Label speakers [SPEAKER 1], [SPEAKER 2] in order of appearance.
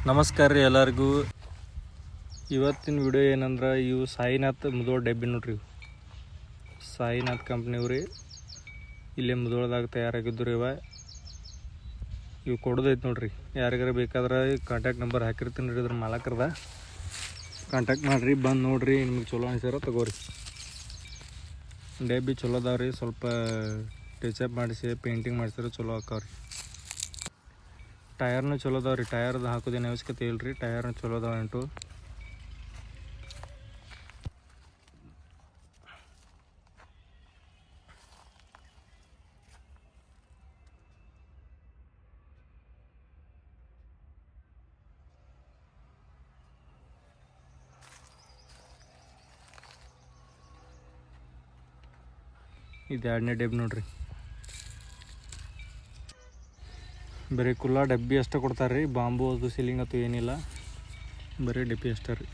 [SPEAKER 1] ನಮಸ್ಕಾರ ರೀ ಎಲ್ಲರಿಗೂ. ಇವತ್ತಿನ ವಿಡಿಯೋ ಏನಂದ್ರೆ ಇವು ಸಾಯಿನಾಥ್ ಮುದೋಳ ಡಬ್ಬಿ ನೋಡ್ರಿ. ಸಾಯಿನಾಥ್ ಕಂಪ್ನಿಯವ್ರು ರೀ, ಇಲ್ಲೇ ಮುದೋಳದಾಗ ತಯಾರಾಗಿದ್ದು ರೀ. ಇವು ಕೊಡೋದೈತೆ ನೋಡ್ರಿ. ಯಾರಿಗಾರ ಬೇಕಾದ್ರೆ ಕಾಂಟ್ಯಾಕ್ಟ್ ನಂಬರ್ ಹಾಕಿರ್ತೀನಿ ರೀ, ಇದ್ರ ಮಾಲಕರದ ಕಾಂಟ್ಯಾಕ್ಟ್ ಮಾಡಿರಿ, ಬಂದು ನೋಡಿರಿ. ನಿಮ್ಗೆ ಚಲೋ ಅನ್ಸಾರ ತಗೋರಿ. ಡಬ್ಬಿ ಚಲೋ ಅದಾವ ರೀ, ಸ್ವಲ್ಪ ಟಚಪ್ ಮಾಡಿಸಿ ಪೇಂಟಿಂಗ್ ಮಾಡಿಸಿದ್ರೆ ಚಲೋ ಆಕಾವ್ರಿ. ಟಯರ್ನು ಚಲೋ ಅದಾವ ರೀ, ಟಯರ್ದು ಹಾಕೋದೇನು ಅವಶ್ಯಕತೆ ಇಲ್ಲ ರೀ, ಟಯರ್ನು ಚಲೋ ಅದಾವ ಉಂಟು. ಇದು 2ನೇ ಡಬ್ಬಿ ನೋಡ್ರಿ. ಬರೀ ಕುಲ್ಲ ಡಬ್ಬಿ ಅಷ್ಟೇ ಕೊಡ್ತಾರೆ ರೀ, ಬಾಂಬು ಅದು ಸೀಲಿಂಗ್ ಅಥವಾ ಏನಿಲ್ಲ, ಬರೀ ಡಬ್ಬಿ ಅಷ್ಟೇ ರೀ.